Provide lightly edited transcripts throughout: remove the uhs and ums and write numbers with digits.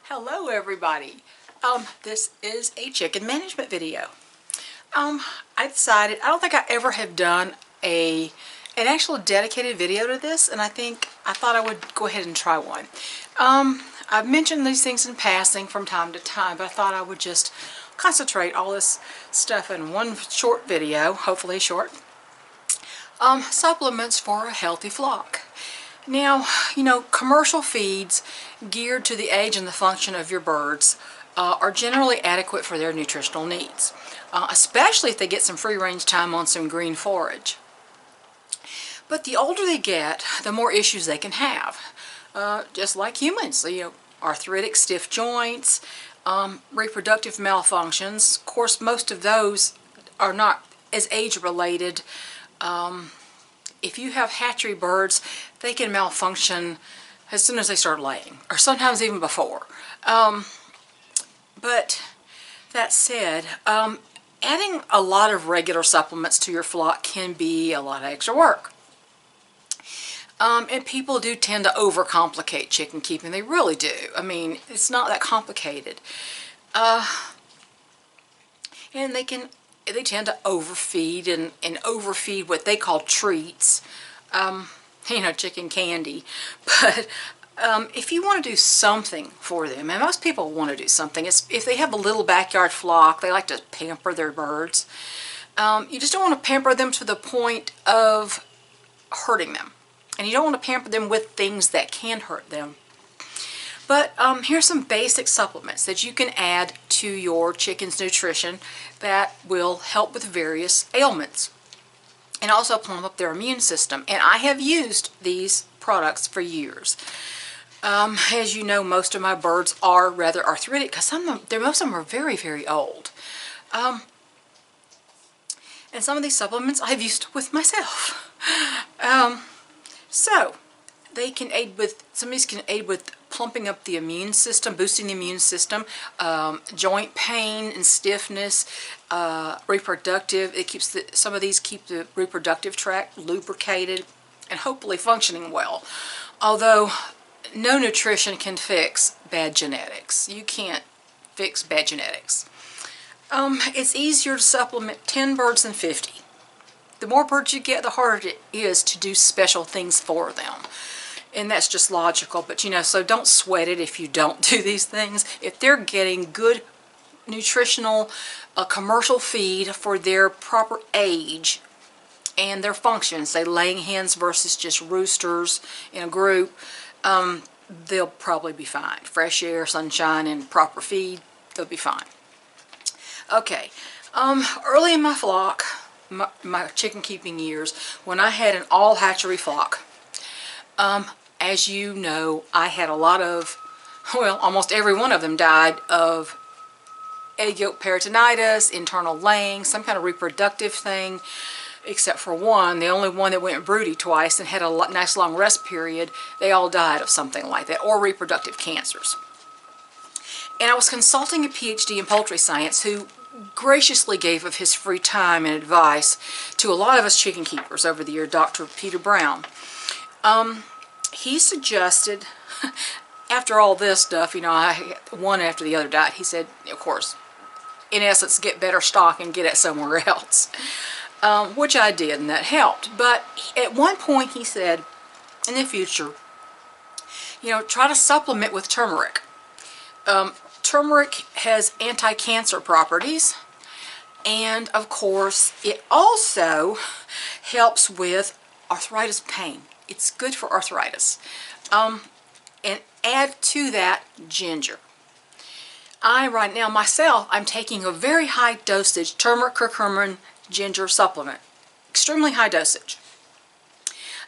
Hello everybody. This is a chicken management video. I decided, I don't think I ever have done an actual dedicated video to this, and I thought I would go ahead and try one. I've mentioned these things in passing from time to time, but I thought I would just concentrate all this stuff in one short video, hopefully short. Supplements for a healthy flock. Now, commercial feeds geared to the age and the function of your birds are generally adequate for their nutritional needs, especially if they get some free-range time on some green forage. But the older they get, the more issues they can have, just like humans. So, arthritic, stiff joints, reproductive malfunctions. Of course, most of those are not as age-related. If you have hatchery birds, they can malfunction as soon as they start laying, or sometimes even before. But that said, adding a lot of regular supplements to your flock can be a lot of extra work. And people do tend to overcomplicate chicken keeping. They really do. I mean, it's not that complicated. And they tend to overfeed and overfeed what they call treats, chicken candy. But if you want to do something for them, and most people want to do something, if they have a little backyard flock, they like to pamper their birds. You just don't want to pamper them to the point of hurting them. And you don't want to pamper them with things that can hurt them. But here's some basic supplements that you can add to your chicken's nutrition that will help with various ailments and also plump up their immune system. And I have used these products for years. As you know, most of my birds are rather arthritic because most of them are very, very old. And some of these supplements I've used with myself. So they can aid with, some of these can aid with plumping up the immune system, boosting the immune system, joint pain and stiffness, reproductive. It keeps some of these keep the reproductive tract lubricated and hopefully functioning well. Although no nutrition can fix bad genetics. You can't fix bad genetics. It's easier to supplement 10 birds than 50. The more birds you get, the harder it is to do special things for them. And that's just logical, but so don't sweat it if you don't do these things. If they're getting good nutritional commercial feed for their proper age and their function, say laying hens versus just roosters in a group, they'll probably be fine. Fresh air, sunshine, and proper feed, they'll be fine. Okay, early in my flock, my chicken keeping years, when I had an all hatchery flock, as you know, I had a lot of, well, almost every one of them died of egg yolk peritonitis, internal laying, some kind of reproductive thing, except for one, the only one that went broody twice and had a nice long rest period. They all died of something like that, or reproductive cancers. And I was consulting a PhD in poultry science who graciously gave of his free time and advice to a lot of us chicken keepers over the year, Dr. Peter Brown. He suggested, after all this stuff, one after the other died, he said, of course, in essence, get better stock and get it somewhere else, which I did, and that helped. But at one point he said, in the future, try to supplement with turmeric. Turmeric has anti-cancer properties, and of course it also helps with arthritis pain. It's good for arthritis. And add to that ginger. Right now myself, I'm taking a very high dosage turmeric, curcumin, ginger supplement. Extremely high dosage.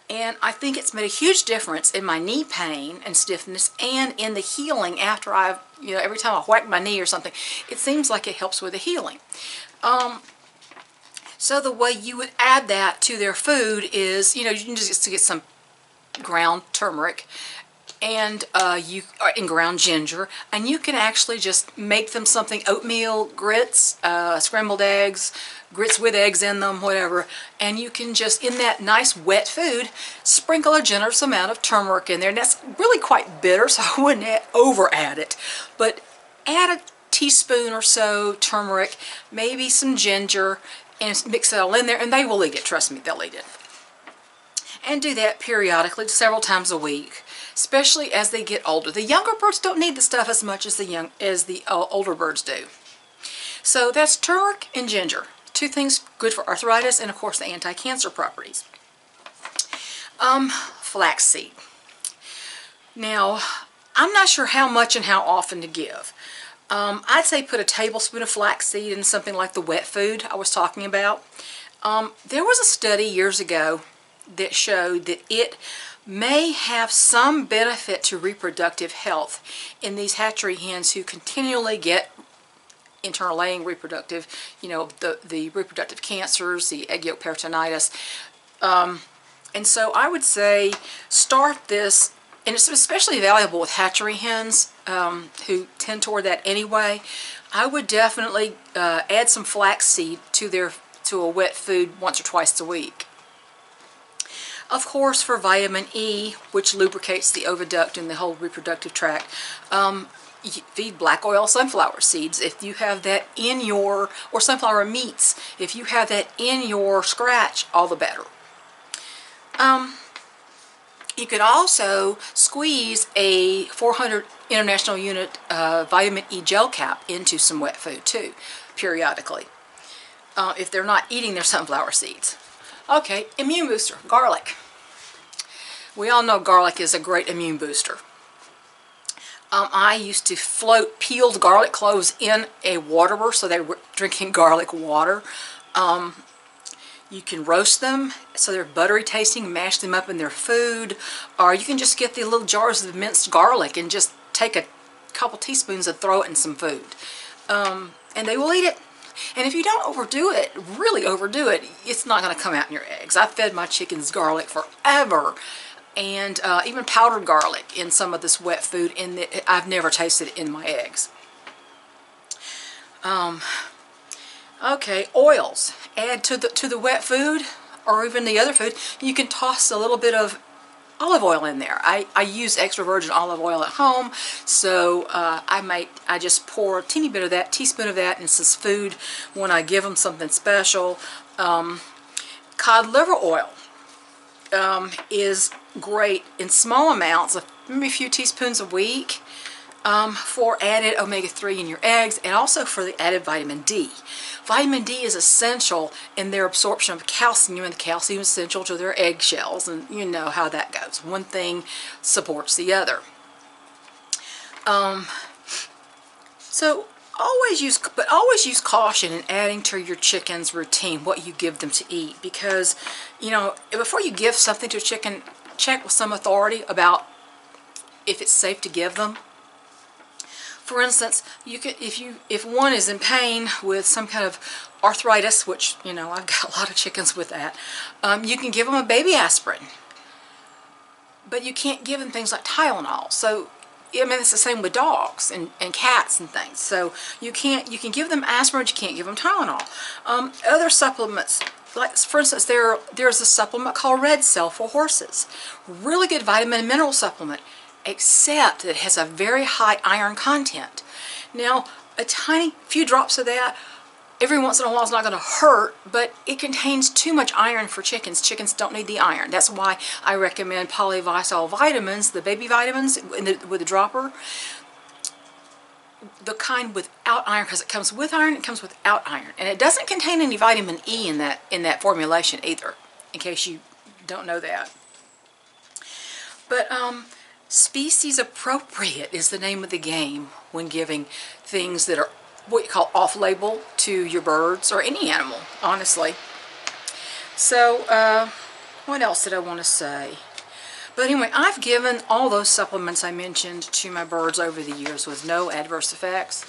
And I think it's made a huge difference in my knee pain and stiffness and in the healing after I've, every time I whack my knee or something, it seems like it helps with the healing. So the way you would add that to their food is, you can just get some ground turmeric, and and ground ginger, and you can actually just make them something, oatmeal, grits, scrambled eggs, grits with eggs in them, whatever, and you can just, in that nice wet food, sprinkle a generous amount of turmeric in there. And that's really quite bitter, so I wouldn't over add it, but add a teaspoon or so turmeric, maybe some ginger, and mix it all in there, and they will eat it. Trust me, they'll eat it. And do that periodically, several times a week, especially as they get older. The younger birds don't need the stuff as much as the older birds do. So that's turmeric and ginger, two things good for arthritis, and of course the anti-cancer properties. Flaxseed. Now, I'm not sure how much and how often to give. I'd say put a tablespoon of flaxseed in something like the wet food I was talking about. There was a study years ago that showed that it may have some benefit to reproductive health in these hatchery hens who continually get internal laying reproductive, the reproductive cancers, the egg yolk peritonitis. And so I would say start this, and it's especially valuable with hatchery hens who tend toward that anyway. I would definitely add some flaxseed to a wet food once or twice a week. Of course, for vitamin E, which lubricates the oviduct and the whole reproductive tract, feed black oil sunflower seeds if you have that in your, or sunflower meats, if you have that in your scratch, all the better. You could also squeeze a 400 international unit vitamin E gel cap into some wet food too, periodically, if they're not eating their sunflower seeds. Okay, immune booster, garlic. We all know garlic is a great immune booster. I used to float peeled garlic cloves in a waterer, so they were drinking garlic water. You can roast them so they're buttery tasting, mash them up in their food, or you can just get the little jars of minced garlic and just take a couple teaspoons and throw it in some food. And they will eat it. And if you don't overdo it, really overdo it, it's not going to come out in your eggs. I've fed my chickens garlic forever, and even powdered garlic in some of this wet food, and I've never tasted it in my eggs. Okay, oils. Add to the wet food, or even the other food. You can toss a little bit of olive oil in there. I use extra virgin olive oil at home, so I just pour a teeny bit of that, teaspoon of that, in some food when I give them something special. Cod liver oil is great in small amounts, maybe a few teaspoons a week, for added omega-3 in your eggs, and also for the added vitamin D. Vitamin D is essential in their absorption of calcium, and the calcium is essential to their eggshells, and you know how that goes. One thing supports the other. So always use caution in adding to your chicken's routine what you give them to eat, because before you give something to a chicken, check with some authority about if it's safe to give them. For instance, if one is in pain with some kind of arthritis, which I've got a lot of chickens with that, you can give them a baby aspirin, but you can't give them things like Tylenol. So it's the same with dogs and cats and things. So you can give them aspirin, but you can't give them Tylenol. Other supplements, like for instance, there's a supplement called Red Cell for horses. Really good vitamin and mineral supplement, except that it has a very high iron content. Now, a tiny few drops of that every once in a while is not going to hurt, but it contains too much iron for chickens. Chickens don't need the iron. That's why I recommend polyvisal vitamins, the baby vitamins with the dropper, the kind without iron, because it comes with iron, it comes without iron, and it doesn't contain any vitamin E in that formulation either, in case you don't know that. But species appropriate is the name of the game when giving things that are what you call off-label to your birds or any animal, honestly. So what else did I want to say? But anyway, I've given all those supplements I mentioned to my birds over the years with no adverse effects.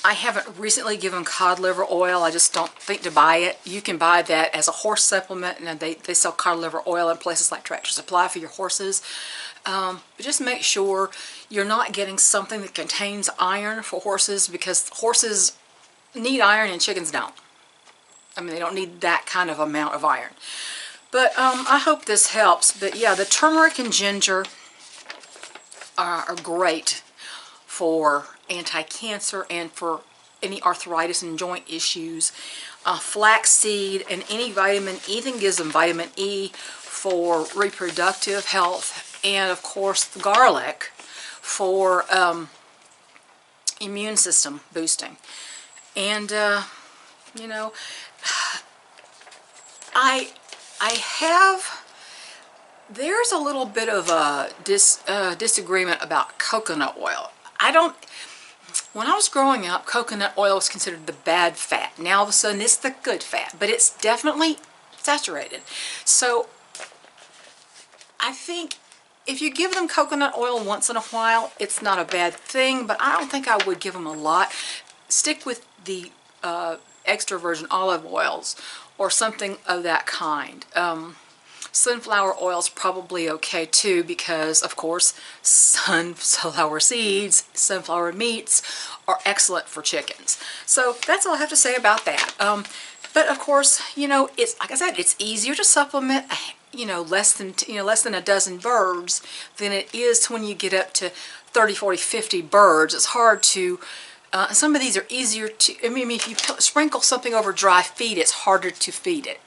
I haven't recently given cod liver oil. I just don't think to buy it. You can buy that as a horse supplement, and they sell cod liver oil in places like Tractor Supply for your horses. But just make sure you're not getting something that contains iron for horses, because horses need iron and chickens don't. I mean, they don't need that kind of amount of iron. But I hope this helps. But yeah, the turmeric and ginger are great for anti-cancer and for any arthritis and joint issues. Flaxseed and any vitamin, anything gives them vitamin E for reproductive health, and of course the garlic for immune system boosting. And you know, there's a little bit of a disagreement about coconut oil. When I was growing up, coconut oil was considered the bad fat. Now all of a sudden it's the good fat, but it's definitely saturated. So I think if you give them coconut oil once in a while, it's not a bad thing, but I don't think I would give them a lot. Stick with the extra virgin olive oils or something of that kind. Sunflower oil is probably okay too, because of course sunflower seeds, sunflower meats are excellent for chickens. So that's all I have to say about that. But of course, you know, it's like I said, it's easier to supplement, you know, less than a dozen birds than it is when you get up to 30, 40, 50 birds. It's hard to. Some of these are easier to. I mean, if you sprinkle something over dry feed, it's harder to feed it.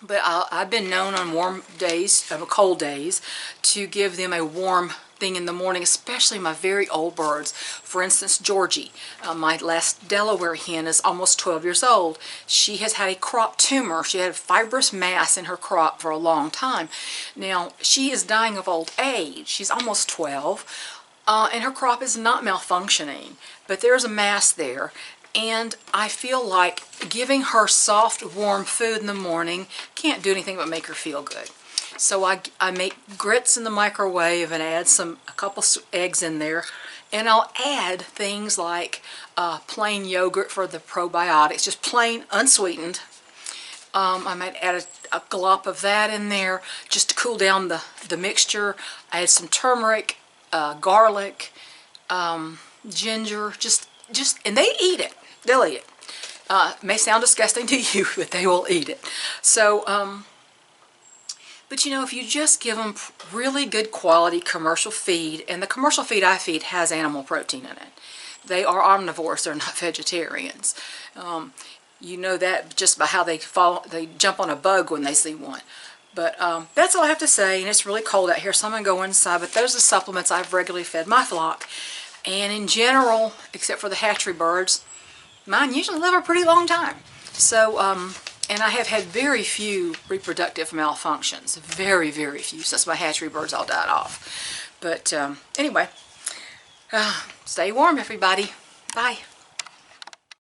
But I've been known on warm days, cold days, to give them a warm thing in the morning, especially my very old birds. For instance, Georgie, my last Delaware hen, is almost 12 years old. She has had a crop tumor. She had a fibrous mass in her crop for a long time. Now, she is dying of old age. She's almost 12, and her crop is not malfunctioning, but there's a mass there. And I feel like giving her soft, warm food in the morning can't do anything but make her feel good. So I make grits in the microwave and add a couple eggs in there. And I'll add things like plain yogurt for the probiotics, just plain, unsweetened. I might add a glop of that in there just to cool down the mixture. I add some turmeric, garlic, ginger, and they eat it. They'll eat it. It may sound disgusting to you, but they will eat it. So, but you know, if you just give them really good quality commercial feed, and the commercial feed I feed has animal protein in it. They are omnivores, they're not vegetarians. You know that just by how they jump on a bug when they see one. But that's all I have to say, and it's really cold out here, so I'm going to go inside. But those are the supplements I've regularly fed my flock. And in general, except for the hatchery birds, mine usually live a pretty long time. So, and I have had very few reproductive malfunctions. Very, very few, since my hatchery birds all died off. But anyway, stay warm, everybody. Bye.